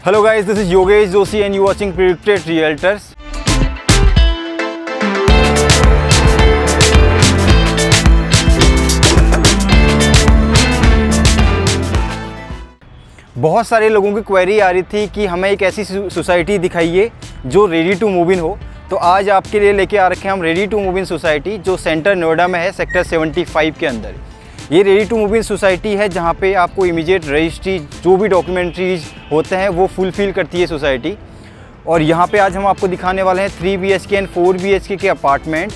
Hello guys, this is Yogesh Joshi and you're watching Predicted Realtors. बहुत सारे लोगों की क्वेरी आ रही थी कि हमें एक ऐसी सोसाइटी दिखाइए जो रेडी टू मूव इन हो। तो आज आपके लिए लेके आ रखे हैं हम ready to move in society, जो सेंटर नोएडा में है, सेक्टर 75 के अंदर। ये ready to move in society है जहाँ पे आपको इमीडिएट रजिस्ट्री, जो भी डॉक्यूमेंट्रीज होते हैं वो फुलफ़िल करती है सोसाइटी। और यहाँ पे आज हम आपको दिखाने वाले हैं 3 BHK एंड 4 BHK के अपार्टमेंट,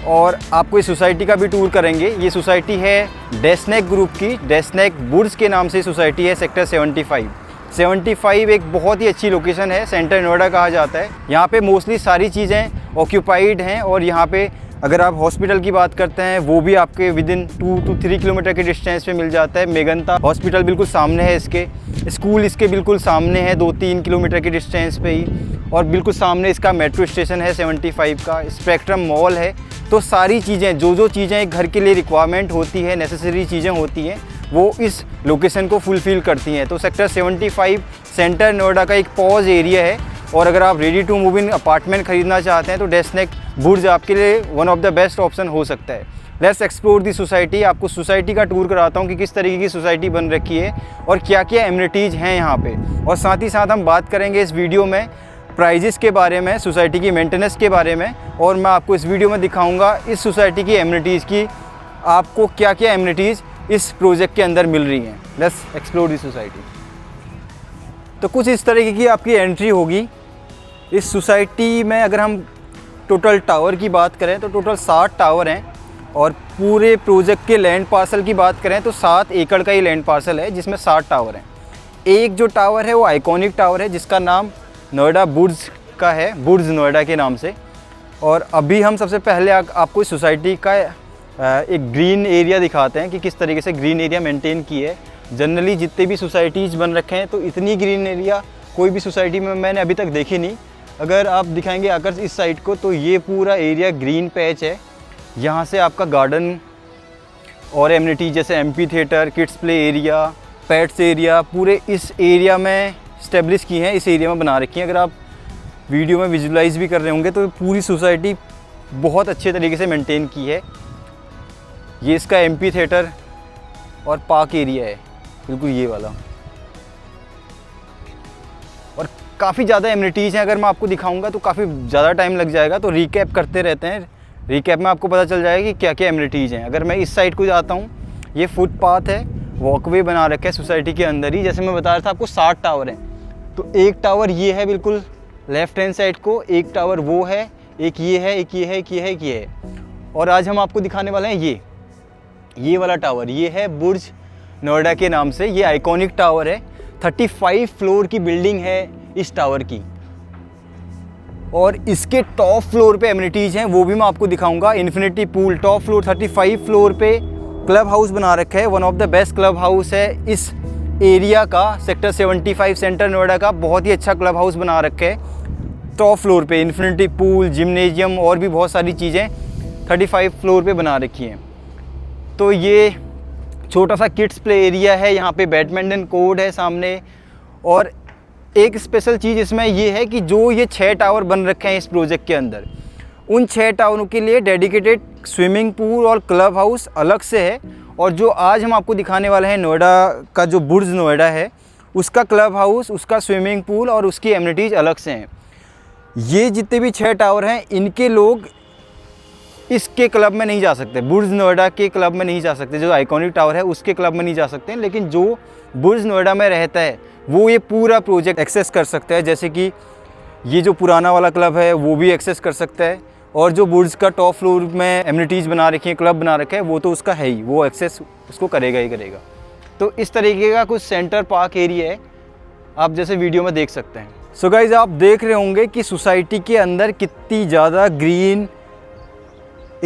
और आपको इस सोसाइटी का भी टूर करेंगे। ये सोसाइटी है डेस्नेक ग्रुप की, डेस्नेक बुर्ज के नाम से सोसाइटी है, सेक्टर 75 एक बहुत ही अच्छी लोकेशन है, सेंटर नोएडा कहा जाता है। यहाँ पे मोस्टली सारी चीज़ें ऑक्यूपाइड हैं, और यहाँ पे अगर आप हॉस्पिटल की बात करते हैं वो भी आपके विदिन 2 to 3 किलोमीटर के डिस्टेंस पे मिल जाता है। मेगनता हॉस्पिटल बिल्कुल सामने है, इसके स्कूल इसके बिल्कुल सामने है, 2-3 किलोमीटर के डिस्टेंस पे ही, और बिल्कुल सामने इसका मेट्रो स्टेशन है 75 का, स्पेक्ट्रम मॉल है। तो सारी चीज़ें, जो चीज़ें एक घर के लिए रिक्वायरमेंट होती है, नेसेसरी चीज़ें होती हैं, वो इस लोकेशन को फुलफ़िल करती हैं। तो सेक्टर 75 सेंटर नोएडा का एक पॉज एरिया है, और अगर आप ready to move in apartment खरीदना चाहते हैं तो डेस्नेक बुर्ज आपके लिए one of the best option हो सकता है। Let's explore the society. आपको सोसाइटी का टूर कराता हूँ कि किस तरीके की सोसाइटी बन रखी है और क्या क्या एमिनिटीज़ हैं यहाँ पे, और साथ ही साथ हम बात करेंगे इस वीडियो में प्राइजेस के बारे में, सोसाइटी की मेंटेनेंस के बारे में, और मैं आपको इस वीडियो में दिखाऊंगा इस सोसाइटी की एमिनिटीज़ की आपको क्या क्या एमिनिटीज़ इस प्रोजेक्ट के अंदर मिल रही हैं। Let's explore the society. तो कुछ इस तरीके की आपकी एंट्री होगी इस सोसाइटी में। अगर हम टोटल टावर की बात करें तो टोटल 60 टावर हैं, और पूरे प्रोजेक्ट के लैंड पार्सल की बात करें तो 7 एकड़ का ही लैंड पार्सल है, जिसमें 60 टावर हैं। एक जो टावर है वो आइकॉनिक टावर है, जिसका नाम नोएडा बुर्ज का है, बुर्ज नोएडा के नाम से। और अभी हम सबसे पहले आपको इस सोसाइटी का एक ग्रीन एरिया दिखाते हैं कि किस तरीके से ग्रीन एरिया मेंटेन की है। जनरली जितने भी सोसाइटीज़ बन रखे हैं तो इतनी ग्रीन एरिया कोई भी सोसाइटी में मैंने अभी तक देखी नहीं। अगर आप दिखाएंगे आकर इस साइड को तो ये पूरा एरिया ग्रीन पैच है। यहाँ से आपका गार्डन और एमिनिटी जैसे MP theatre, kids play area, pets area, पूरे इस एरिया में इस्टेब्लिश की हैं, इस एरिया में बना रखी हैं। अगर आप वीडियो में विजुलाइज भी कर रहे होंगे तो पूरी सोसाइटी बहुत अच्छे तरीके से मेंटेन की है। ये इसका एमपी थिएटर और पार्क एरिया है, बिल्कुल ये वाला, और काफ़ी ज़्यादा एमिनिटीज़ हैं। अगर मैं आपको दिखाऊंगा तो काफ़ी ज़्यादा टाइम लग जाएगा, तो रिकैप करते रहते हैं। रिकैप में आपको पता चल जाएगा कि क्या क्या एमिनिटीज़ हैं। अगर मैं इस साइड को जाता हूँ, ये फुटपाथ है, वॉकवे बना रखा है सोसाइटी के अंदर ही। जैसे मैं बता रहा था आपको 60 टावर हैं, तो एक टावर ये है बिल्कुल लेफ्ट हैंड साइड को, एक टावर वो है, एक ये है, एक ये है, एक ये है, एक ये है। और आज हम आपको दिखाने वाले हैं ये वाला टावर। ये है बुर्ज नोएडा के नाम से, ये आइकॉनिक टावर है। 35 फ्लोर की बिल्डिंग है इस टावर की, और इसके टॉप फ्लोर पे एमिनिटीज़ हैं, वो भी मैं आपको दिखाऊंगा। Infinity pool top floor, 35 floor पे क्लब हाउस बना रखा है, one of the best club house है इस एरिया का। सेक्टर 75 सेंटर नोएडा का बहुत ही अच्छा क्लब हाउस बना रखा है। टॉप फ्लोर पे इन्फिनिटी पूल, जिम्नेजियम और भी बहुत सारी चीज़ें 35 फ्लोर पे बना रखी हैं। तो ये छोटा सा किड्स प्ले एरिया है, यहाँ पे बैडमिंटन कोर्ट है सामने। और एक स्पेशल चीज़ इसमें ये है कि जो ये 6 टावर बन रखे हैं इस प्रोजेक्ट के अंदर, उन 6 टावरों के लिए डेडिकेटेड स्विमिंग पूल और क्लब हाउस अलग से है। और जो आज हम आपको दिखाने वाले हैं नोएडा का जो बुर्ज नोएडा है, उसका क्लब हाउस, उसका स्विमिंग पूल और उसकी एमिनिटीज़ अलग से हैं। ये जितने भी 6 टावर हैं, इनके लोग इसके क्लब में नहीं जा सकते, बुर्ज नोएडा के क्लब में नहीं जा सकते। जो आइकॉनिक टावर है उसके क्लब में नहीं जा सकते, लेकिन जो बुर्ज नोएडा में रहता है वो ये पूरा प्रोजेक्ट एक्सेस कर सकता है। जैसे कि ये जो पुराना वाला क्लब है वो भी एक्सेस कर सकता है, और जो बुर्ज का टॉप फ्लोर में एमिनिटीज़ बना रखी है, क्लब बना रखा है, वो तो उसका है ही, वो एक्सेस उसको करेगा ही करेगा। तो इस तरीके का कुछ सेंटर पार्क एरिया है, आप जैसे वीडियो में देख सकते हैं। सो गाइज, आप देख रहे होंगे कि सोसाइटी के अंदर कितनी ज़्यादा ग्रीन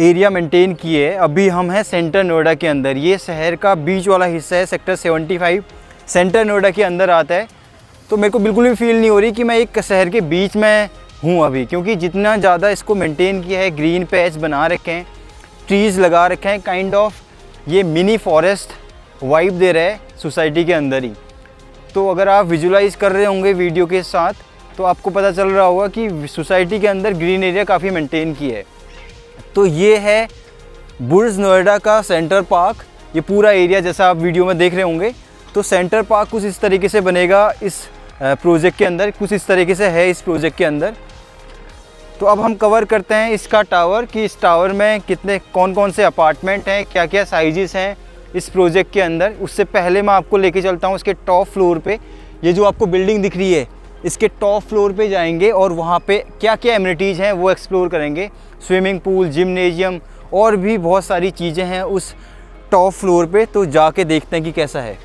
एरिया मेंटेन की है। अभी हम हैं सेंटर नोएडा के अंदर, ये शहर का बीच वाला हिस्सा है, सेक्टर 75 सेंटर नोएडा के अंदर आता है। तो मेरे को बिल्कुल भी फील नहीं हो रही कि मैं एक शहर के बीच में हूँ अभी, क्योंकि जितना ज़्यादा इसको मेंटेन किया है, ग्रीन पैच बना रखे हैं, ट्रीज़ लगा रखे हैं, काइंड ऑफ ये मिनी फॉरेस्ट वाइब दे रहा है सोसाइटी के अंदर ही। तो अगर आप विजुलाइज कर रहे होंगे वीडियो के साथ तो आपको पता चल रहा होगा कि सोसाइटी के अंदर ग्रीन एरिया काफ़ी मेंटेन की है। तो ये है बुर्ज नोएडा का सेंटर पार्क। ये पूरा एरिया जैसा आप वीडियो में देख रहे होंगे, तो सेंटर पार्क कुछ इस तरीके से बनेगा इस प्रोजेक्ट के अंदर, कुछ इस तरीके से है इस प्रोजेक्ट के अंदर। तो अब हम कवर करते हैं इसका टावर कि इस टावर में कितने कौन कौन से अपार्टमेंट हैं, क्या क्या साइजेस हैं इस प्रोजेक्ट के अंदर। उससे पहले मैं आपको लेके चलता हूँ इसके टॉप फ्लोर पे। ये जो आपको बिल्डिंग दिख रही है इसके टॉप फ्लोर पे जाएंगे और वहाँ पे क्या क्या एमिनिटीज़ हैं वो एक्सप्लोर करेंगे। स्विमिंग पूल, जिम्नेजियम और भी बहुत सारी चीज़ें हैं उस टॉप फ्लोर पे, तो जाके देखते हैं कि कैसा है।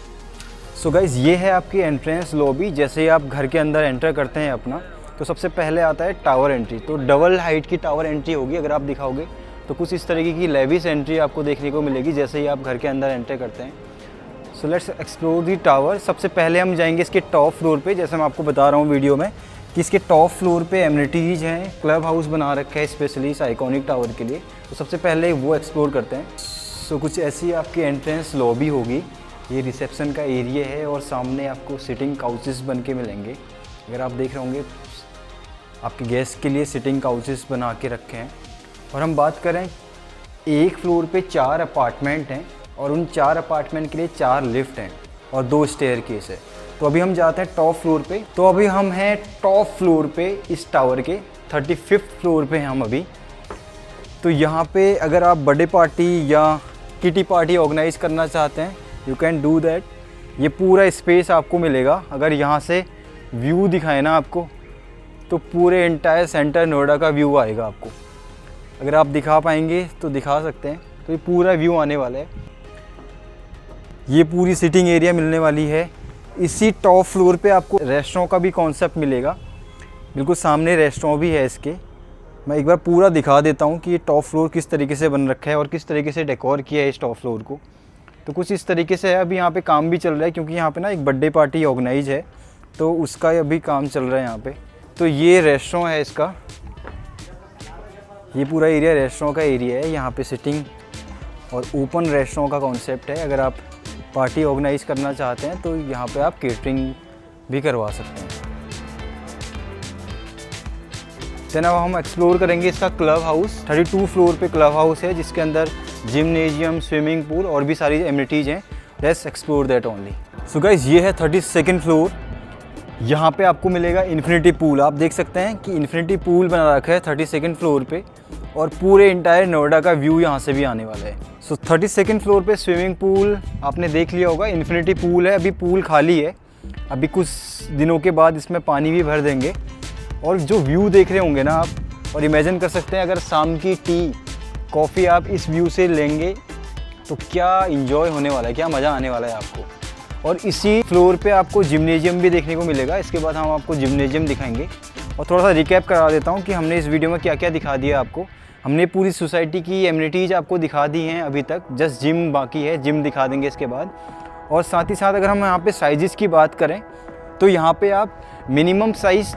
सो गाइज़, ये है आपकी एंट्रेंस लॉबी। जैसे ही आप घर के अंदर एंटर करते हैं अपना, तो सबसे पहले आता है टावर एंट्री। तो डबल हाइट की टावर एंट्री होगी। अगर आप दिखाओगे तो कुछ इस तरीके की लेविस एंट्री आपको देखने को मिलेगी जैसे ही आप घर के अंदर एंटर करते हैं। So let's explore the tower. सबसे पहले हम जाएंगे इसके टॉप फ्लोर पे। जैसे मैं आपको बता रहा हूँ वीडियो में कि इसके टॉप फ्लोर पे एमिनिटीज़ हैं, क्लब हाउस बना रखा है स्पेशली इस आइकॉनिक टावर के लिए। तो सबसे पहले वो एक्सप्लोर करते हैं। सो कुछ ऐसी आपकी एंट्रेंस लॉबी होगी। ये रिसेप्शन का एरिया है और सामने आपको सिटिंग काउचेस बन के मिलेंगे। अगर आप देख रहे होंगे आपके गेस्ट के लिए सिटिंग काउचेस बना के रखे हैं। और हम बात करें, एक फ्लोर पे 4 अपार्टमेंट हैं और उन 4 अपार्टमेंट के लिए 4 लिफ्ट हैं और 2 स्टेयरकेस है। तो अभी हम जाते हैं टॉप फ्लोर पे। तो अभी हम हैं टॉप फ्लोर पे इस टावर के 35th फ्लोर पे हैं हम अभी। तो यहाँ पे अगर आप बर्थडे पार्टी या किटी पार्टी ऑर्गेनाइज़ करना चाहते हैं, यू कैन डू दैट। ये पूरा स्पेस आपको मिलेगा। अगर यहाँ से व्यू दिखाए ना आपको, तो पूरे एंटायर सेंटर नोएडा का व्यू आएगा आपको। अगर आप दिखा पाएंगे तो दिखा सकते हैं। तो ये पूरा व्यू आने वाला है। ये पूरी सिटिंग एरिया मिलने वाली है। इसी टॉप फ्लोर पे आपको रेस्टोरेंट का भी कॉन्सेप्ट मिलेगा। बिल्कुल सामने रेस्टोरेंट भी है इसके। मैं एक बार पूरा दिखा देता हूँ कि ये टॉप फ्लोर किस तरीके से बन रखा है और किस तरीके से डेकोर किया है इस टॉप फ्लोर को। तो कुछ इस तरीके से है। अभी यहाँ पे काम भी चल रहा है क्योंकि यहाँ पे ना एक बर्थडे पार्टी ऑर्गेनाइज है, तो उसका अभी काम चल रहा है यहाँ पे। तो ये रेस्टोरेंट है इसका। ये पूरा एरिया रेस्टोरेंट का एरिया है। यहाँ पे सिटिंग और ओपन रेस्टोरेंट का कॉन्सेप्ट है। अगर आप पार्टी ऑर्गेनाइज करना चाहते हैं तो यहाँ पे आप केटरिंग भी करवा सकते हैं। देन अब हम एक्सप्लोर करेंगे इसका क्लब हाउस। 32 फ्लोर पे क्लब हाउस है जिसके अंदर जिम्नेजियम, स्विमिंग पूल और भी सारी एमिनिटीज़ हैं। Let's explore that only. So guys, ये है 32nd फ्लोर। यहाँ पे आपको मिलेगा इन्फिनिटी पूल। आप देख सकते हैं कि इन्फिनिटी पूल बना रखा है 32nd फ्लोर पे और पूरे इंटायर नोएडा का व्यू यहाँ से भी आने वाला है। सो 32nd फ्लोर पे स्विमिंग पूल आपने देख लिया होगा। इन्फिनिटी पूल है। अभी पूल खाली है। अभी कुछ दिनों के बाद इसमें पानी भी भर देंगे। और जो व्यू देख रहे होंगे ना आप, और इमेजिन कर सकते हैं अगर शाम की टी कॉफ़ी आप इस व्यू से लेंगे तो क्या इन्जॉय होने वाला है, क्या मज़ा आने वाला है आपको। और इसी फ्लोर पे आपको जिम्नेजियम भी देखने को मिलेगा। इसके बाद हम आपको जिम्नेजियम दिखाएंगे। और थोड़ा सा रिकैप करा देता हूँ कि हमने इस वीडियो में क्या क्या दिखा दिया आपको। हमने पूरी सोसाइटी की एमिनिटीज़ आपको दिखा दी हैं अभी तक। जस्ट जिम बाकी है, जिम दिखा देंगे इसके बाद। और साथ ही साथ अगर हम यहाँ पे साइज़ की बात करें तो यहाँ पे आप मिनिमम साइज़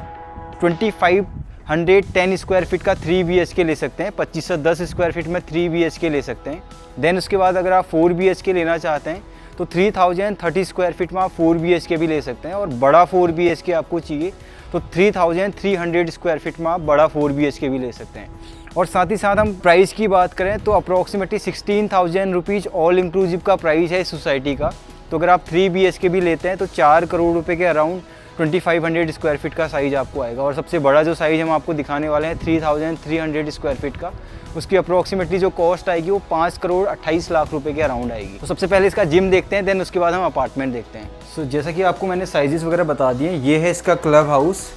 2510 स्क्वायर फीट का 3 BHK ले सकते हैं। 2510 स्क्वायर फीट में 3 BHK ले सकते हैं। देन उसके बाद अगर आप 4 BHK लेना चाहते हैं तो 3030 स्क्वायर फीट में आप 4 BHK भी ले सकते हैं। और बड़ा 4 BHK आपको चाहिए तो 3300 स्क्वायर फीट में आप बड़ा 4 BHK भी ले सकते हैं। और साथ ही साथ हम प्राइस की बात करें तो अप्रॉक्सीमेटली 16,000 रुपीज़ ऑल इंक्लूसिव का प्राइस है इस सोसाइटी का। तो अगर आप 3 BHK भी लेते हैं तो 4 करोड़ रुपए के अराउंड 2500 स्क्वायर फीट का साइज़ आपको आएगा। और सबसे बड़ा जो साइज़ हम आपको दिखाने वाले हैं 3300 स्क्वायर फीट का, उसकी अप्रॉक्सीमेटली जो कॉस्ट आएगी वो 5 करोड़ 28 लाख रुपए के अराउंड आएगी। तो सबसे पहले इसका जिम देखते हैं, देन उसके बाद हम अपार्टमेंट देखते हैं। सो जैसा कि आपको मैंने साइजेस वगैरह बता दिए, ये है इसका क्लब हाउस।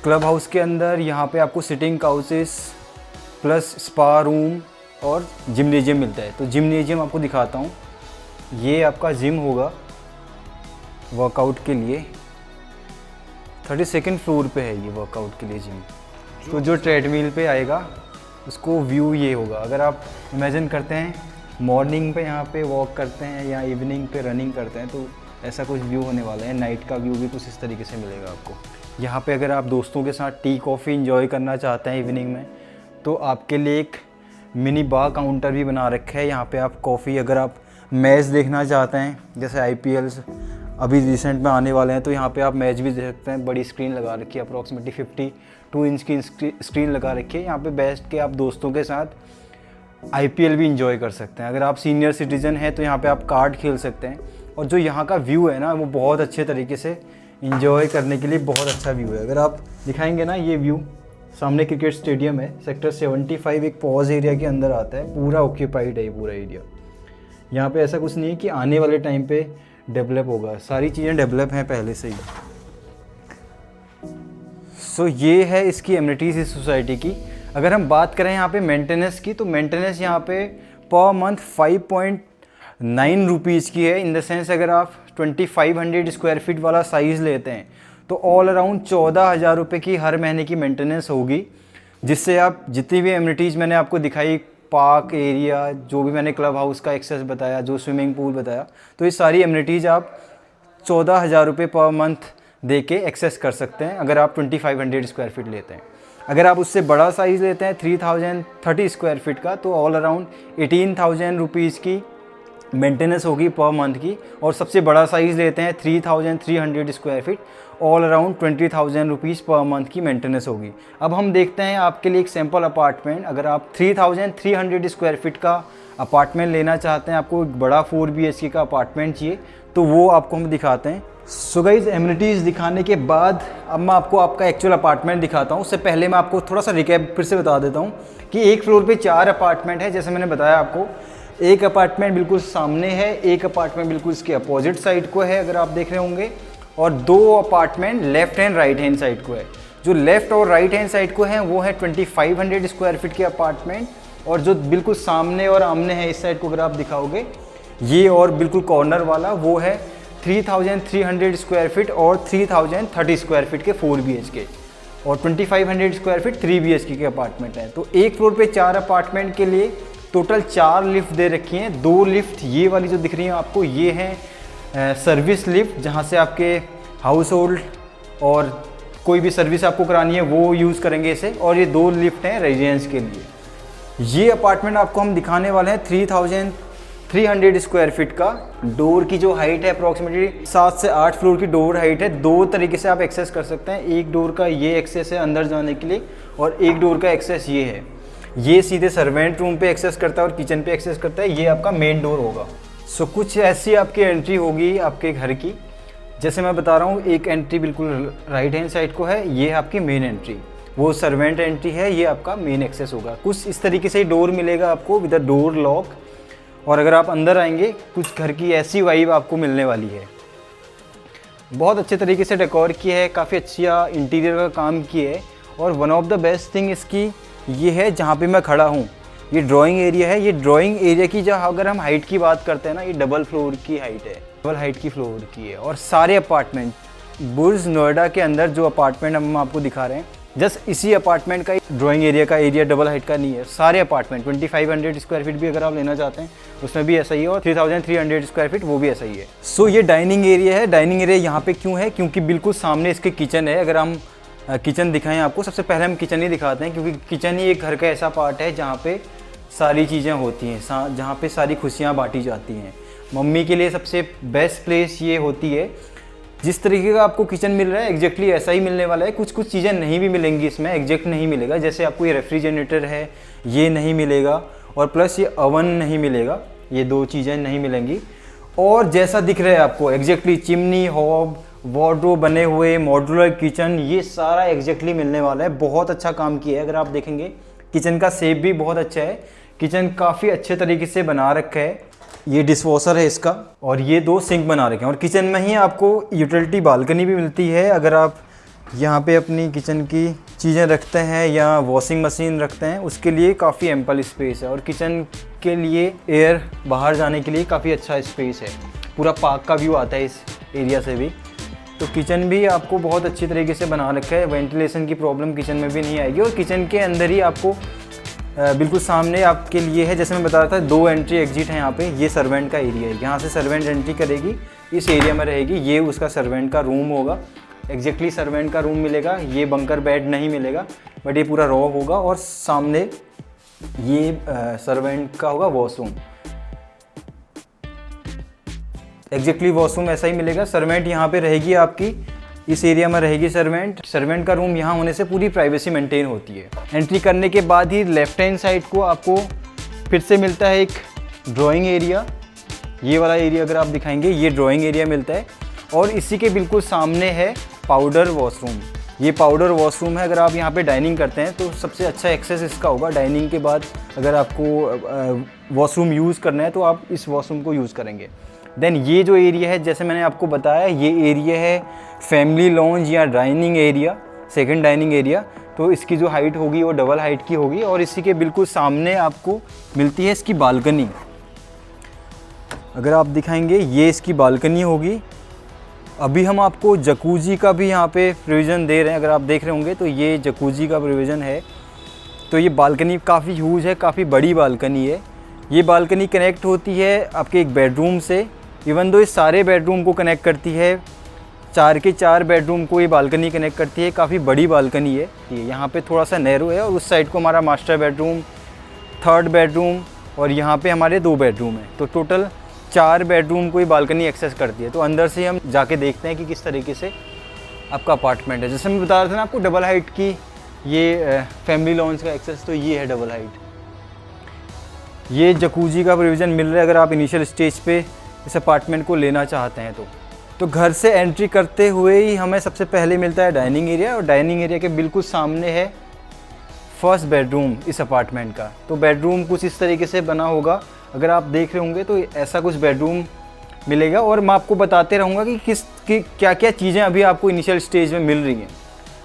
क्लब हाउस के अंदर यहाँ पे आपको sitting couches plus spa room और जिम्नेजियम मिलता है। तो जिम्नेजियम आपको दिखाता हूँ। ये आपका जिम होगा वर्कआउट के लिए। 32nd फ्लोर पे है ये वर्कआउट के लिए जिम। तो जो ट्रेडमिल पे आएगा उसको व्यू ये होगा। अगर आप इमेजिन करते हैं मॉर्निंग पे यहाँ पे वॉक करते हैं या इवनिंग पे रनिंग करते हैं तो ऐसा कुछ व्यू होने वाला है। नाइट का व्यू भी कुछ इस तरीके से मिलेगा आपको। यहाँ पे अगर आप दोस्तों के साथ टी कॉफ़ी इंजॉय करना चाहते हैं इवनिंग में तो आपके लिए एक मिनी बार काउंटर भी बना रखा है। यहाँ पे आप कॉफ़ी, अगर आप मैच देखना चाहते हैं जैसे IPL अभी रिसेंट में आने वाले हैं, तो यहाँ पे आप मैच भी देख सकते हैं। बड़ी स्क्रीन लगा रखी है, अप्रॉक्सीमेटली 52 इंच की स्क्रीन लगा रखी है। यहाँ पे बैठ के आप दोस्तों के साथ IPL भी इंजॉय कर सकते हैं। अगर आप सीनियर सिटीजन हैं तो यहाँ पे आप कार्ड खेल सकते हैं। और जो यहाँ का व्यू है ना, वो बहुत अच्छे तरीके से इंजॉय करने के लिए बहुत अच्छा व्यू है। अगर आप दिखाएंगे ना, ये व्यू सामने क्रिकेट स्टेडियम है, सेक्टर 75 एक पॉज एरिया के अंदर आता है, पूरा ऑक्यूपाइड है ये पूरा एरिया। यहाँ पे ऐसा कुछ नहीं है कि आने वाले टाइम पे डेवलप होगा, सारी चीज़ें डेवलप हैं पहले से ही। सो ये है इसकी एमिनिटीज़ इस सोसाइटी की। अगर हम बात करें यहाँ पे मेंटेनेंस की, तो मेंटेनेंस यहाँ पे पर मंथ 5.9 रुपीज़ की है। इन द सेंस अगर आप 2500 स्क्वायर फीट वाला साइज़ लेते हैं तो ऑल अराउंड 14,000 रुपये की हर महीने की मेंटेनेंस होगी, जिससे आप जितनी भी एमिनिटीज़ मैंने आपको दिखाई, पार्क एरिया, जो भी मैंने क्लब हाउस का एक्सेस बताया, जो स्विमिंग पूल बताया, तो ये सारी एमिनिटीज़ आप 14,000 रुपये पर मंथ दे के एक्सेस कर सकते हैं अगर आप 2500 स्क्वायर फीट लेते हैं। अगर आप उससे बड़ा साइज़ लेते हैं 3030 स्क्वायर फीट का, तो ऑल अराउंड 18,000 रुपीज़ की मेंटेनेंस होगी पर मंथ की। और सबसे बड़ा साइज़ लेते हैं 3300 square feet, all around 20,000 rupees per month की मेंटेनेंस होगी। अब हम देखते हैं आपके लिए एक सैम्पल अपार्टमेंट। अगर आप 3300 स्क्वायर फीट का अपार्टमेंट लेना चाहते हैं, आपको एक बड़ा 4 BHK का अपार्टमेंट चाहिए, तो वो आपको हम दिखाते हैं। सो गाइस, एमिनिटीज़ दिखाने के बाद अब मैं आपको आपका एक्चुअल अपार्टमेंट दिखाता हूँ। उससे पहले मैं आपको थोड़ा सा रिकैप फिर से बता देता हूँ कि एक फ्लोर पे 4 अपार्टमेंट है। जैसे मैंने बताया आपको, एक अपार्टमेंट बिल्कुल सामने है, एक अपार्टमेंट बिल्कुल इसके अपोजिट साइड को है अगर आप देख रहे होंगे, और 2 apartment left hand right hand side को है। जो लेफ्ट और राइट हैंड साइड को है वो है 2500 स्क्वायर फीट के अपार्टमेंट, और जो बिल्कुल सामने और आमने है इस साइड को अगर आप दिखाओगे, ये और बिल्कुल कॉर्नर वाला, वो है 3300 स्क्वायर फीट और 3030 स्क्वायर फीट के 4 BHK, और 2500 स्क्वायर फीट 3 BHK के अपार्टमेंट हैं। तो एक फ्लोर पे 4 अपार्टमेंट के लिए टोटल 4 लिफ्ट दे रखी हैं। 2 लिफ्ट ये वाली जो दिख रही है आपको, ये हैं सर्विस लिफ्ट, जहाँ से आपके हाउस होल्ड और कोई भी सर्विस आपको करानी है वो यूज़ करेंगे इसे। और ये 2 लिफ्ट हैं रेजिडेंस के लिए। ये अपार्टमेंट आपको हम दिखाने वाले हैं 3300 स्क्वायर फीट का। डोर की जो हाइट है अप्रॉक्सीमेटली 7 से 8 फ्लोर की डोर हाइट है। 2 तरीके से आप एक्सेस कर सकते हैं। एक डोर का ये एक्सेस है अंदर जाने के लिए, और एक डोर का एक्सेस ये है। ये सीधे सर्वेंट रूम पे एक्सेस करता है और किचन पे एक्सेस करता है। ये आपका मेन डोर होगा। सो कुछ ऐसी आपकी एंट्री होगी आपके घर की। जैसे मैं बता रहा हूँ, एक एंट्री बिल्कुल राइट हैंड साइड को है, ये आपकी मेन एंट्री, वो सर्वेंट एंट्री है, ये आपका मेन एक्सेस होगा। कुछ इस तरीके से डोर मिलेगा आपको विद अ डोर लॉक। और अगर आप अंदर आएंगे, कुछ घर की ऐसी वाइब आपको मिलने वाली है। बहुत अच्छे तरीके से डेकोर किया है, काफ़ी अच्छा इंटीरियर का काम किया है। और one of the best thing इसकी ये है, जहाँ पे मैं खड़ा हूँ, ये ड्राइंग एरिया है। ये ड्राइंग एरिया की जहाँ अगर हम हाइट की बात करते हैं ना, ये डबल फ्लोर की हाइट है, डबल हाइट की फ्लोर की है। और सारे अपार्टमेंट बुर्ज नोएडा के अंदर जो अपार्टमेंट हम आपको दिखा रहे हैं, जस्ट इसी अपार्टमेंट का ड्राइंग एरिया का एरिया डबल हाइट का नहीं है। सारे अपार्टमेंट 2500 स्क्वायर फीट भी अगर आप लेना चाहते हैं उसमें भी ऐसा ही है, और 3300 स्क्वायर फीट वो भी ऐसा ही है। सो ये डाइनिंग एरिया है। डाइनिंग एरिया यहाँ पे क्यों है? क्योंकि बिल्कुल सामने इसके किचन है। अगर हम किचन दिखाएं आपको, सबसे पहले हम किचन ही दिखाते हैं, क्योंकि किचन ही एक घर का ऐसा पार्ट है जहाँ पे सारी चीज़ें होती हैं, जहाँ पे सारी खुशियाँ बांटी जाती हैं। मम्मी के लिए सबसे बेस्ट प्लेस ये होती है। जिस तरीके का आपको किचन मिल रहा है एग्जैक्टली ऐसा ही मिलने वाला है। कुछ कुछ चीज़ें नहीं भी मिलेंगी इसमें, एग्जैक्ट नहीं मिलेगा। जैसे आपको ये रेफ्रिजरेटर है, ये नहीं मिलेगा, और प्लस ये ओवन नहीं मिलेगा, ये 2 चीज़ें नहीं मिलेंगी। और जैसा दिख रहा है आपको एग्जैक्टली चिमनी, हॉब, वार्डरोब बने हुए, मॉड्यूलर किचन, ये सारा एग्जैक्टली मिलने वाला है। बहुत अच्छा काम किया है। अगर आप देखेंगे किचन का शेप भी बहुत अच्छा है। किचन काफ़ी अच्छे तरीके से बना रखा है। ये डिशवॉशर है इसका, और ये 2 सिंक बना रखे हैं। और किचन में ही आपको यूटिलिटी बालकनी भी मिलती है। अगर आप यहाँ पे अपनी किचन की चीज़ें रखते हैं या वॉशिंग मशीन रखते हैं, उसके लिए काफ़ी एम्पल स्पेस है। और किचन के लिए एयर बाहर जाने के लिए काफ़ी अच्छा स्पेस है। पूरा पार्क का व्यू आता है इस एरिया से भी। तो किचन भी आपको बहुत अच्छी तरीके से बना रखा है। वेंटिलेशन की प्रॉब्लम किचन में भी नहीं आएगी। और किचन के अंदर ही आपको बिल्कुल सामने आपके लिए है, जैसे मैं बता रहा था, 2 एंट्री एग्जिट है यहाँ पे। ये सर्वेंट का एरिया है, यहाँ से सर्वेंट एंट्री करेगी, इस एरिया में रहेगी। ये उसका सर्वेंट का रूम होगा, एग्जैक्टली सर्वेंट का रूम मिलेगा। ये बंकर बेड नहीं मिलेगा, बट ये पूरा रॉ होगा। और सामने ये सर्वेंट का होगा वॉशरूम। एग्जैक्टली वॉशरूम ऐसा ही मिलेगा। सर्वेंट यहाँ पे रहेगी आपकी, इस एरिया में रहेगी सर्वेंट का रूम यहाँ होने से पूरी प्राइवेसी मेंटेन होती है। एंट्री करने के बाद ही लेफ्ट हैंड साइड को आपको फिर से मिलता है एक ड्राइंग एरिया। ये वाला एरिया अगर आप दिखाएंगे, ये ड्राइंग एरिया मिलता है और इसी के बिल्कुल सामने है पाउडर वॉशरूम। ये पाउडर वॉशरूम है। अगर आप यहाँ पे डाइनिंग करते हैं तो सबसे अच्छा एक्सेस इसका होगा। डाइनिंग के बाद अगर आपको वॉशरूम यूज़ करना है तो आप इस वॉशरूम को यूज़ करेंगे। देन ये जो एरिया है, जैसे मैंने आपको बताया, ये एरिया है फैमिली लॉन्ज या dining area, second dining area. तो इसकी जो हाइट होगी वो डबल हाइट की होगी और इसी के बिल्कुल सामने आपको मिलती है इसकी बालकनी। अगर आप दिखाएंगे, ये इसकी बालकनी होगी। अभी हम आपको जकूजी का भी यहाँ पे प्रोविज़न दे रहे हैं। अगर आप देख रहे होंगे तो ये जकूजी का प्रोविज़न है। तो ये बालकनी काफ़ी ह्यूज है, काफ़ी बड़ी बालकनी है। ये बालकनी कनेक्ट होती है आपके एक बेडरूम से। इवन दो ये सारे बेडरूम को कनेक्ट करती है, 4 के 4 बेडरूम को ये बालकनी कनेक्ट करती है। काफ़ी बड़ी बालकनी है। ये यहाँ पे थोड़ा सा नैरो है और उस साइड को हमारा मास्टर बेडरूम, 3rd बेडरूम और यहाँ पे हमारे 2 बेडरूम हैं। तो टोटल 4 बेडरूम को ये बालकनी एक्सेस करती है। तो अंदर से हम जाके देखते हैं कि किस तरीके से आपका अपार्टमेंट है। जैसे मैं बता रहा था ना आपको, डबल हाइट की ये फैमिली लॉन्ज का एक्सेस, तो ये है डबल हाइट। ये जकूजी का प्रोविज़न मिल रहा है अगर आप इनिशियल स्टेज पे इस अपार्टमेंट को लेना चाहते हैं तो घर से एंट्री करते हुए ही हमें सबसे पहले मिलता है डाइनिंग एरिया और डाइनिंग एरिया के बिल्कुल सामने है फर्स्ट बेडरूम इस अपार्टमेंट का। तो बेडरूम कुछ इस तरीके से बना होगा। अगर आप देख रहे होंगे तो ऐसा कुछ बेडरूम मिलेगा और मैं आपको बताते रहूँगा कि क्या क्या चीज़ें अभी आपको इनिशियल स्टेज में मिल रही हैं।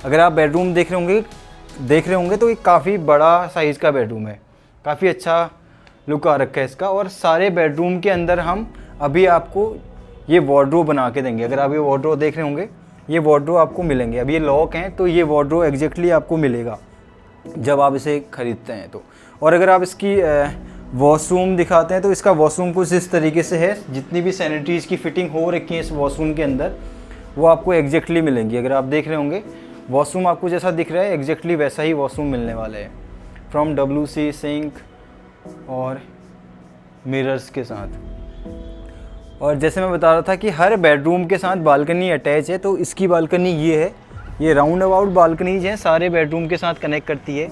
अगर आप बेडरूम देख रहे होंगे तो ये काफ़ी बड़ा साइज़ का बेडरूम है, काफ़ी अच्छा लुक आ रखा है इसका। और सारे बेडरूम के अंदर हम अभी आपको ये वार्डरोब बना के देंगे। अगर आप ये वार्डरोब देख रहे होंगे, ये वार्डरोब आपको मिलेंगे। अब ये लॉक हैं तो ये वार्डरोब एग्जैक्टली आपको मिलेगा जब आप इसे ख़रीदते हैं तो। और अगर आप इसकी वॉशरूम दिखाते हैं तो इसका वॉशरूम कुछ इस तरीके से है। जितनी भी सैनिटरीज़ की फ़िटिंग हो रखी है इस वॉशरूम के अंदर वो आपको एग्जैक्टली मिलेंगी। अगर आप देख रहे होंगे वॉशरूम आपको जैसा दिख रहा है एग्जैक्टली वैसा ही वॉशरूम मिलने वाला है, फ्रॉम WC सिंक और मिरर्स के साथ। और जैसे मैं बता रहा था कि हर बेडरूम के साथ बालकनी अटैच है। तो इसकी बालकनी ये है, ये राउंड अबाउट बालकनीज हैं, सारे बेडरूम के साथ कनेक्ट करती है।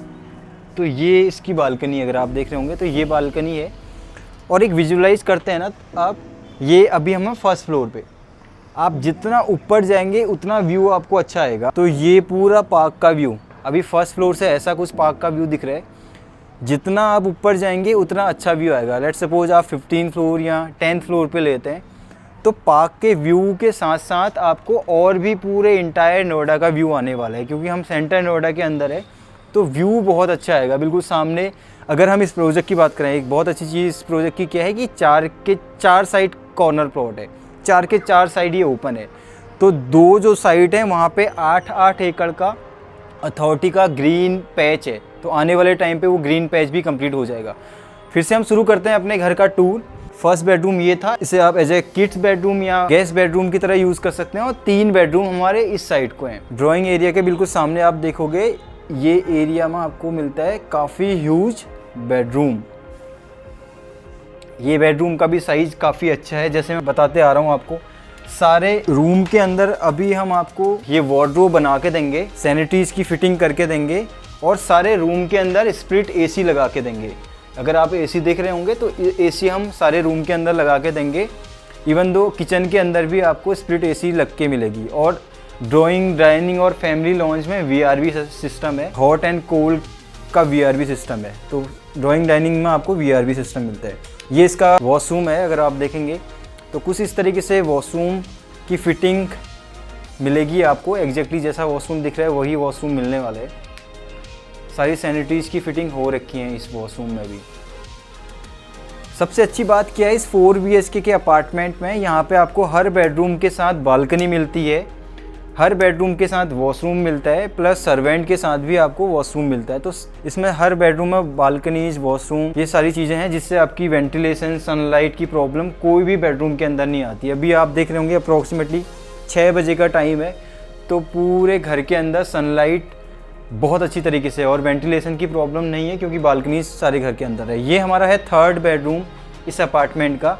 तो ये इसकी बालकनी अगर आप देख रहे होंगे तो ये बालकनी है। और एक विजुलाइज करते हैं ना आप, ये अभी हम हैं फर्स्ट फ्लोर पे। आप जितना ऊपर जाएंगे उतना व्यू आपको अच्छा आएगा। तो ये पूरा पार्क का व्यू, अभी फर्स्ट फ्लोर से ऐसा कुछ पार्क का व्यू दिख रहा है। जितना आप ऊपर जाएंगे उतना अच्छा व्यू आएगा। लेट्स सपोज आप 15 फ्लोर या 10th फ्लोर पे लेते हैं तो पार्क के व्यू के साथ साथ आपको और भी पूरे इंटायर नोएडा का व्यू आने वाला है, क्योंकि हम सेंटर नोएडा के अंदर है। तो व्यू बहुत अच्छा आएगा बिल्कुल सामने। अगर हम इस प्रोजेक्ट की बात करें, एक बहुत अच्छी चीज़ इस प्रोजेक्ट की क्या है कि 4 के 4 साइड कॉर्नर प्लॉट है, 4 के 4 साइड ये ओपन है। तो 2 जो साइड हैं वहाँ पे 8-8 एकड़ का अथॉरिटी का ग्रीन पैच है। तो आने वाले टाइम पे वो ग्रीन पैच भी कंप्लीट हो जाएगा। फिर से हम शुरू करते हैं अपने घर का टूर। फर्स्ट बेडरूम ये था, इसे आप एज ए किड्स बेडरूम या गेस्ट बेडरूम की तरह यूज़ कर सकते हैं। और 3 बेडरूम हमारे इस साइड को हैं। ड्राइंग एरिया के बिल्कुल सामने आप देखोगे ये एरिया में आपको मिलता है काफ़ी ह्यूज बेडरूम। ये बेडरूम का भी साइज़ काफ़ी अच्छा है। जैसे मैं बताते आ रहा हूँ आपको, सारे रूम के अंदर अभी हम आपको ये वार्डरोब बना के देंगे, सैनिटरीज़ की फिटिंग करके देंगे और सारे रूम के अंदर स्प्लिट AC लगा के देंगे। अगर आप AC देख रहे होंगे तो AC हम सारे रूम के अंदर लगा के देंगे। इवन दो किचन के अंदर भी आपको स्प्लिट AC लग के मिलेगी। और ड्राइंग, डाइनिंग और फैमिली लॉन्ज में VRV सिस्टम है, हॉट एंड कोल्ड का VRV सिस्टम है। तो ड्राइंग डाइनिंग में आपको VRV सिस्टम मिलता है। ये इसका वॉशरूम है। अगर आप देखेंगे तो कुछ इस तरीके से वॉशरूम की फिटिंग मिलेगी आपको। एग्जैक्टली जैसा वॉशरूम दिख रहा है वही वॉशरूम मिलने वाला है। सारी सैनिटरीज़ की फिटिंग हो रखी है इस वॉशरूम में भी। सबसे अच्छी बात क्या है इस 4 BHK के अपार्टमेंट में, यहाँ पे आपको हर बेडरूम के साथ बालकनी मिलती है, हर बेडरूम के साथ वॉशरूम मिलता है, प्लस सर्वेंट के साथ भी आपको वॉशरूम मिलता है। तो इसमें हर बेडरूम में बालकनीज, वॉशरूम, ये सारी चीज़ें हैं जिससे आपकी वेंटिलेशन, सनलाइट की प्रॉब्लम कोई भी बेडरूम के अंदर नहीं आती। अभी आप देख रहे होंगे अप्रॉक्सीमेटली 6 बजे का टाइम है। तो पूरे घर के अंदर सनलाइट बहुत अच्छी तरीके से और वेंटिलेशन की प्रॉब्लम नहीं है, क्योंकि बालकनीज सारे घर के अंदर है। ये हमारा है 3rd बेडरूम इस अपार्टमेंट का।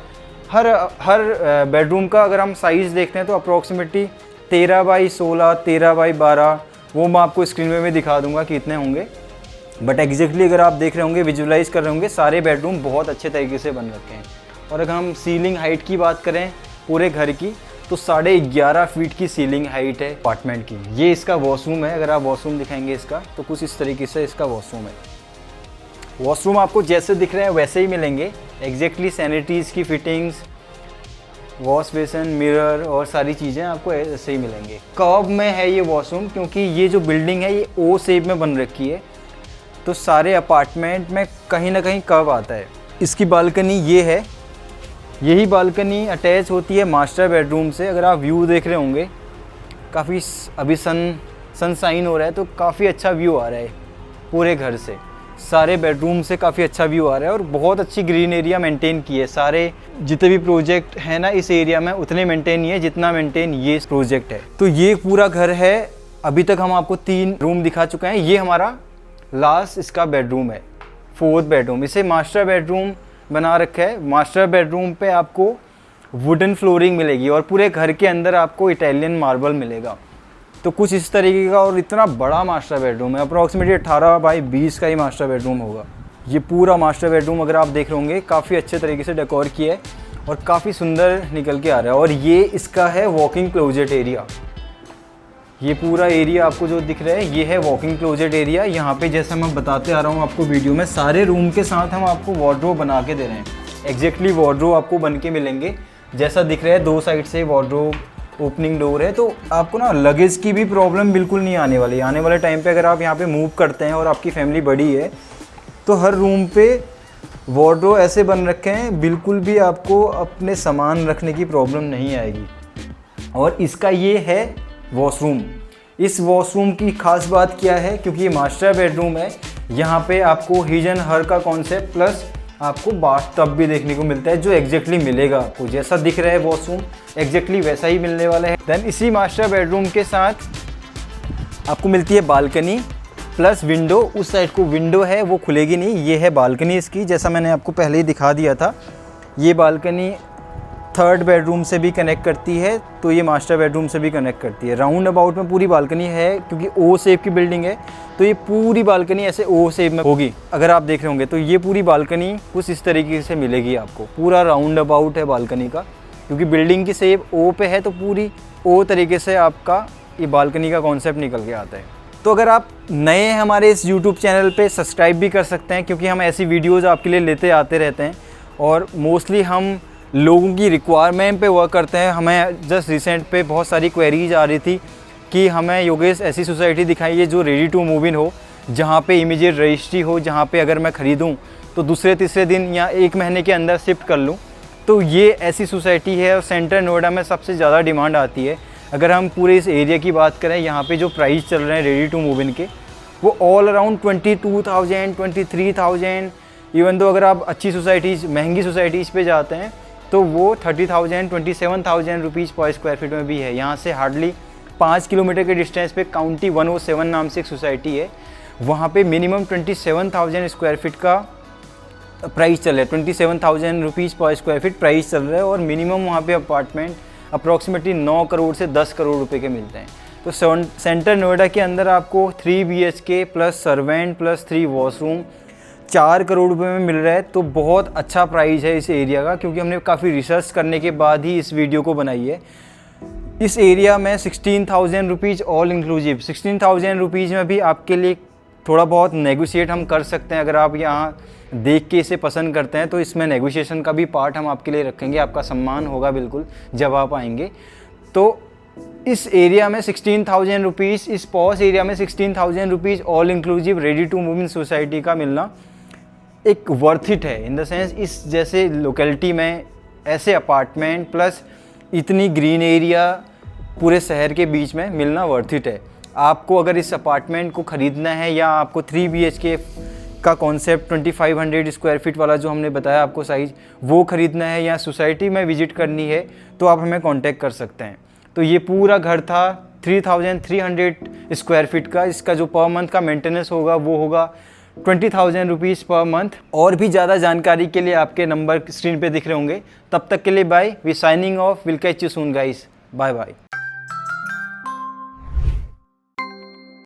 हर बेडरूम का अगर हम साइज़ देखते हैं तो अप्रॉक्सीमेटली 13x16, 13x12, वो मैं आपको स्क्रीन में भी दिखा दूंगा कि कितने होंगे। बट एग्जैक्टली अगर आप देख रहे होंगे, विजुलाइज कर रहे होंगे, सारे बेडरूम बहुत अच्छे तरीके से बन रखे हैं। और अगर हम सीलिंग हाइट की बात करें पूरे घर की, तो 11.5 फीट की सीलिंग हाइट है अपार्टमेंट की। ये इसका वॉशरूम है, अगर आप वॉशरूम दिखाएंगे इसका तो कुछ इस तरीके से इसका वॉशरूम है। वॉशरूम आपको जैसे दिख रहे हैं वैसे ही मिलेंगे, एग्जैक्टली सैनिटरीज़ की फिटिंग्स, वॉश बेसन, मिरर और सारी चीज़ें आपको ऐसे ही मिलेंगे। कर्व में है ये वॉशरूम, क्योंकि ये जो बिल्डिंग है ये ओ शेप में बन रखी है, तो सारे अपार्टमेंट में कहीं ना कहीं कर्व आता है। इसकी बालकनी ये है, यही बालकनी अटैच होती है मास्टर बेडरूम से। अगर आप व्यू देख रहे होंगे, काफ़ी अभी सनशाइन हो रहा है तो काफ़ी अच्छा व्यू आ रहा है पूरे घर से, सारे बेडरूम से काफ़ी अच्छा व्यू आ रहा है। और बहुत अच्छी ग्रीन एरिया मेंटेन की है। सारे जितने भी प्रोजेक्ट है ना इस एरिया में उतने मेंटेन नहीं है जितना मेंटेन ये प्रोजेक्ट है। तो ये पूरा घर है। अभी तक हम आपको 3 रूम दिखा चुके हैं। ये हमारा लास्ट इसका बेडरूम है, 4th बेडरूम। इसे मास्टर बेडरूम बना रखा है। मास्टर बेडरूम पे आपको वुडन फ्लोरिंग मिलेगी और पूरे घर के अंदर आपको इटालियन मार्बल मिलेगा। तो कुछ इस तरीके का, और इतना बड़ा मास्टर बेडरूम है, अप्रॉक्सीमेटली 18x20 का ही मास्टर बेडरूम होगा। ये पूरा मास्टर बेडरूम अगर आप देख रहे होंगे काफ़ी अच्छे तरीके से डेकोर किया है और काफ़ी सुंदर निकल के आ रहा है। और ये इसका है वॉकिंग क्लोजेट एरिया। ये पूरा एरिया आपको जो दिख रहा है ये है वॉकिंग क्लोजेट एरिया। यहाँ पे जैसा मैं बताते आ रहा हूँ आपको वीडियो में, सारे रूम के साथ हम आपको वार्डरोब बना के दे रहे हैं। एग्जैक्टली वार्डरोब आपको बन के मिलेंगे जैसा दिख रहा है। 2 साइड से वार्डरोब ओपनिंग डोर है, तो आपको ना लगेज की भी प्रॉब्लम बिल्कुल नहीं आने वाली। आने वाले टाइम पे अगर आप यहाँ पे मूव करते हैं और आपकी फैमिली बड़ी है तो हर रूम पे वार्डरोब ऐसे बन रखे हैं, बिल्कुल भी आपको अपने सामान रखने की प्रॉब्लम नहीं आएगी। और इसका ये है वॉशरूम। इस वॉशरूम की खास बात क्या है, क्योंकि ये मास्टर बेडरूम है, यहाँ पे आपको हिज एंड हर का कॉन्सेप्ट प्लस आपको बाथ टब भी देखने को मिलता है, जो एग्जैक्टली मिलेगा आपको। जैसा दिख रहा है वॉशरूम एग्जैक्टली वैसा ही मिलने वाला है। देन इसी मास्टर बेडरूम के साथ आपको मिलती है बालकनी प्लस विंडो। उस साइड को विंडो है वो खुलेगी नहीं, ये है बालकनी इसकी, जैसा मैंने आपको पहले ही दिखा दिया था। ये बालकनी 3rd बेडरूम से भी कनेक्ट करती है, तो ये मास्टर बेडरूम से भी कनेक्ट करती है। राउंड अबाउट में पूरी बालकनी है, क्योंकि ओ शेप की बिल्डिंग है तो ये पूरी बालकनी ऐसे ओ शेप में होगी। अगर आप देख रहे होंगे तो ये पूरी बालकनी कुछ इस तरीके से मिलेगी आपको। पूरा राउंड अबाउट है बालकनी का, क्योंकि बिल्डिंग की शेप ओ पे है तो पूरी ओ तरीके से आपका ये बालकनी का कॉन्सेप्ट निकल के आता है। तो अगर आप नए हैं हमारे इस यूट्यूब चैनल पे, सब्सक्राइब भी कर सकते हैं, क्योंकि हम ऐसी वीडियोज़ आपके लिए लेते आते रहते हैं और मोस्टली हम लोगों की रिक्वायरमेंट पे वर्क करते हैं। हमें जस्ट रिसेंट पे बहुत सारी क्वेरीज आ रही थी कि हमें योगेश ऐसी सोसाइटी दिखाइए जो रेडी टू मूव इन हो, जहाँ पे इमीडिएट रजिस्ट्री हो, जहाँ पे अगर मैं ख़रीदूँ तो दूसरे तीसरे दिन या 1 महीने के अंदर शिफ्ट कर लूँ। तो ये ऐसी सोसाइटी है और सेंटर नोएडा में सबसे ज़्यादा डिमांड आती है। अगर हम पूरे इस एरिया की बात करें, यहाँ पे जो प्राइस चल रहे हैं रेडी टू मूव इन के, वो ऑल अराउंड 22,000, 23,000। इवन तो अगर आप अच्छी सोसाइटीज़, महंगी सोसाइटीज़ पे जाते हैं तो वो 30,000, 27,000 रुपीज़ पर स्क्वायर फीट में भी है। यहाँ से हार्डली 5 किलोमीटर के डिस्टेंस पे काउंटी 107 नाम से एक सोसाइटी है, वहाँ पे मिनिमम 27,000 स्क्वायर फीट का प्राइस चल रहा है। 27,000 रुपीज़ पर स्क्वायर फीट प्राइस चल रहा है और मिनिमम वहाँ पे अपार्टमेंट अप्रॉक्सीमेटली 9 करोड़ से 10 करोड़ रुपए के मिलते हैं। तो सेंटर नोएडा के अंदर आपको 3 BHK plus servant plus 3 washroom 4 crore रुपए में मिल रहा है। तो बहुत अच्छा प्राइस है इस एरिया का, क्योंकि हमने काफ़ी रिसर्च करने के बाद ही इस वीडियो को बनाई है। इस एरिया में 16,000 रुपीज़ ऑल इंक्लूसिव, 16,000 रुपीज़ में भी आपके लिए थोड़ा बहुत नेगोशिएट हम कर सकते हैं। अगर आप यहाँ देख के इसे पसंद करते हैं तो इसमें नेगोशिएशन का भी पार्ट हम आपके लिए रखेंगे। आपका सम्मान होगा बिल्कुल जब आप आएंगे। तो इस एरिया में 16,000 रुपीज़, इस पॉश एरिया में 16,000 rupees all inclusive ready to move in society का मिलना एक वर्थ इट है। इन द सेंस इस जैसे लोकेलिटी में ऐसे अपार्टमेंट प्लस इतनी ग्रीन एरिया पूरे शहर के बीच में मिलना वर्थ इट है। आपको अगर इस अपार्टमेंट को ख़रीदना है या आपको 3 BHK का कॉन्सेप्ट 2500 स्क्वायर फीट वाला जो हमने बताया आपको साइज़, वो ख़रीदना है या सोसाइटी में विज़िट करनी है तो आप हमें कांटेक्ट कर सकते हैं। तो ये पूरा घर था 3,300 स्क्वायर फीट का। इसका जो पर मंथ का मेंटेनेंस होगा वो होगा 20,000 रुपीज़ पर मंथ। और भी ज़्यादा जानकारी के लिए आपके नंबर स्क्रीन पे दिख रहे होंगे। तब तक के लिए bye, we signing off, will catch you soon guys, bye bye.